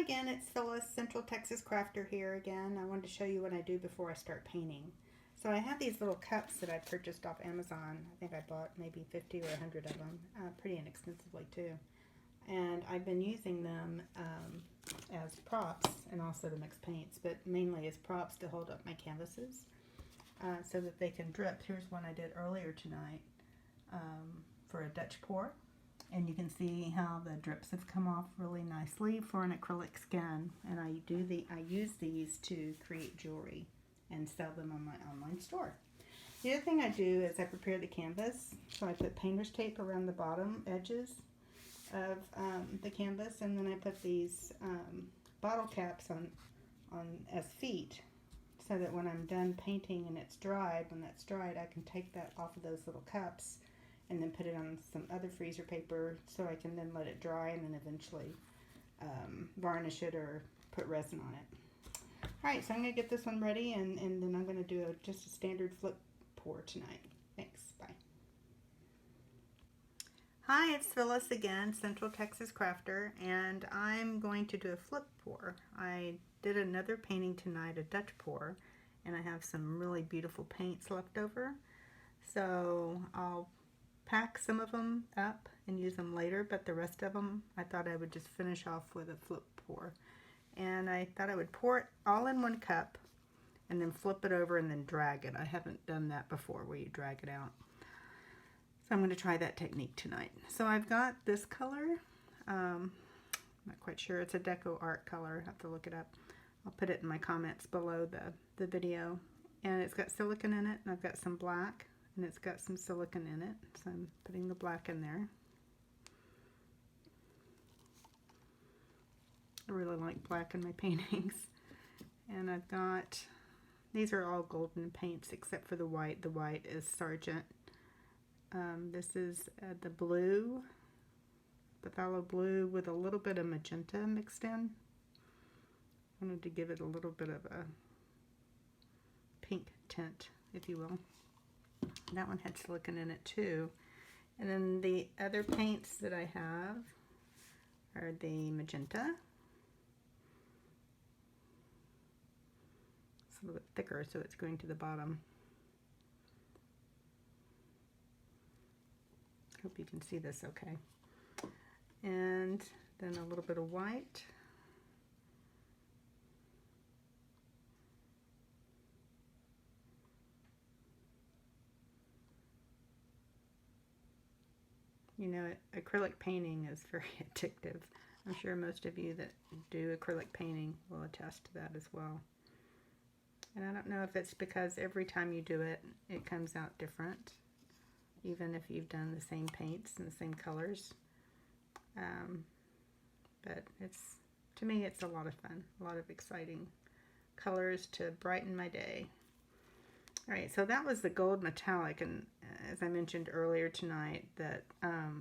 again, it's Phyllis, Central Texas Crafter here again. I wanted to show you what I do before I start painting. So I have these little cups that I purchased off Amazon. I think I bought maybe 50 or 100 of them, pretty inexpensively too. And I've been using them as props and also to mix paints, but mainly as props to hold up my canvases so that they can drip. Here's one I did earlier tonight for a Dutch pour. And you can see how the drips have come off really nicely for an acrylic skin. And I use these to create jewelry and sell them on my online store. The other thing I do is I prepare the canvas. So I put painter's tape around the bottom edges of the canvas, and then I put these bottle caps on as feet, so that when I'm done painting and it's dried, when that's dried, I can take that off of those little cups and then put it on some other freezer paper so I can then let it dry and then eventually varnish it or put resin on it. Alright, so I'm going to get this one ready, and then I'm going to do just a standard flip pour tonight. Thanks, bye. Hi, it's Phyllis again, Central Texas Crafter, and I'm going to do a flip pour. I did another painting tonight, a Dutch pour, and I have some really beautiful paints left over. So I'll pack some of them up and use them later, but the rest of them I thought I would just finish off with a flip pour. And I thought I would pour it all in one cup and then flip it over and then drag it. I haven't done that before where you drag it out. So I'm going to try that technique tonight. So I've got this color. I'm not quite sure. It's a Deco Art color. I have to look it up. I'll put it in my comments below the video. And it's got silicone in it, and I've got some black, and it's got some silicone in it. So I'm putting the black in there. I really like black in my paintings. And I've got, these are all golden paints except for the white. The white is Sargent. This is the blue, the Phthalo Blue with a little bit of magenta mixed in. I wanted to give it a little bit of a pink tint, if you will. That one had silicone in it too. And then the other paints that I have are the magenta. It's a little bit thicker, so it's going to the bottom. Hope you can see this okay. And then a little bit of white. You know, acrylic painting is very addictive. I'm sure most of you that do acrylic painting will attest to that as well. And I don't know if it's because every time you do it, it comes out different, even if you've done the same paints and the same colors. But it's, to me, it's a lot of fun, a lot of exciting colors to brighten my day. Alright, so that was the gold metallic, and as I mentioned earlier tonight, that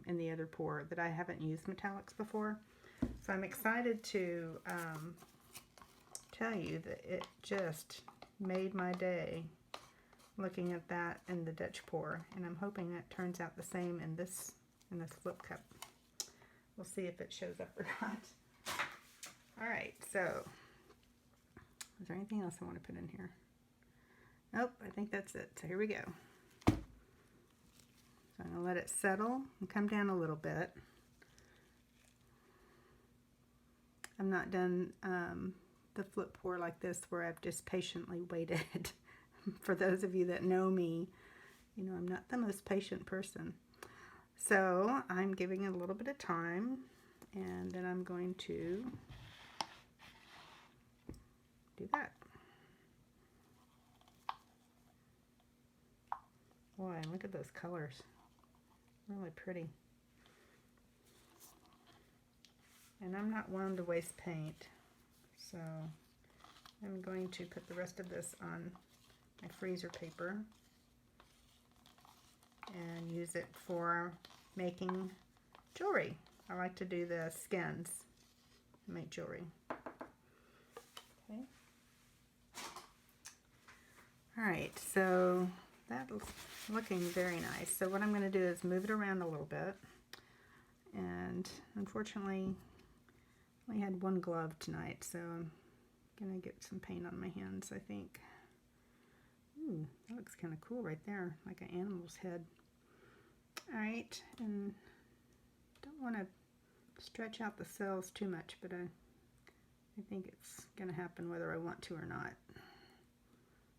in the other pour, that I haven't used metallics before. So I'm excited to tell you that it just made my day looking at that in the Dutch pour, and I'm hoping that turns out the same in this flip cup. We'll see if it shows up or not. Alright, so is there anything else I want to put in here? Nope, I think that's it. So here we go. So I'm going to let it settle and come down a little bit. I'm not done the flip pour like this where I've just patiently waited. For those of you that know me, you know I'm not the most patient person. So I'm giving it a little bit of time, and then I'm going to do that. Boy, look at those colors. Really pretty. And I'm not one to waste paint, so I'm going to put the rest of this on my freezer paper and use it for making jewelry. I like to do the skins to make jewelry. Okay. Alright, so that's looking very nice. So what I'm going to do is move it around a little bit, and unfortunately I had one glove tonight, so I'm gonna get some paint on my hands, I think. Ooh, that looks kind of cool right there, like an animal's head. Alright, and don't want to stretch out the cells too much, but I think it's going to happen whether I want to or not.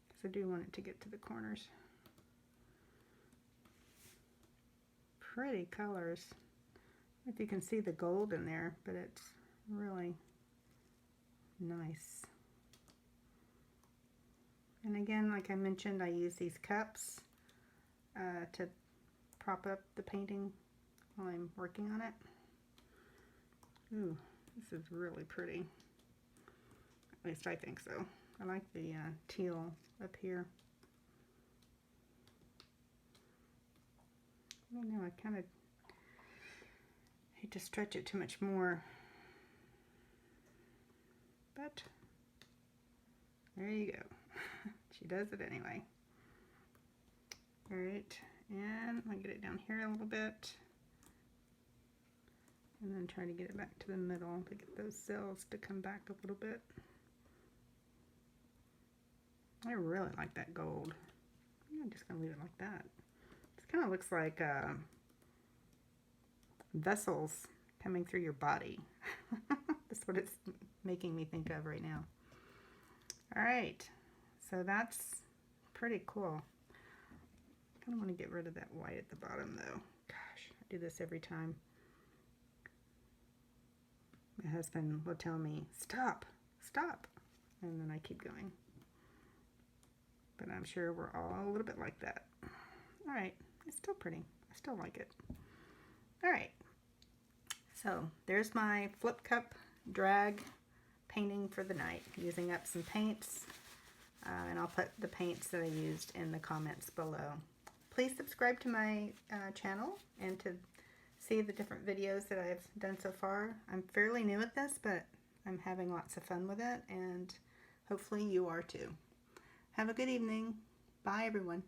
Because I do want it to get to the corners. Pretty colors. I don't know if you can see the gold in there, but it's really nice. And again, like I mentioned, I use these cups to prop up the painting while I'm working on it. Ooh, this is really pretty. At least I think so. I like the teal up here. I don't know, I kind of hate to stretch it too much more. But there you go. She does it anyway. Alright, and I'll get it down here a little bit. And then try to get it back to the middle to get those cells to come back a little bit. I really like that gold. I'm just going to leave it like that. This kind of looks like vessels coming through your body. That's what it's making me think of right now. Alright, so that's pretty cool. I kind of want to get rid of that white at the bottom though. Gosh, I do this every time. My husband will tell me, stop, stop, and then I keep going. But I'm sure we're all a little bit like that. Alright, it's still pretty. I still like it. Alright, so there's my flip cup drag painting for the night, using up some paints, and I'll put the paints that I used in the comments below. Please subscribe to my channel and to see the different videos that I've done so far. I'm fairly new at this, but I'm having lots of fun with it, and hopefully you are too. Have a good evening. Bye, everyone.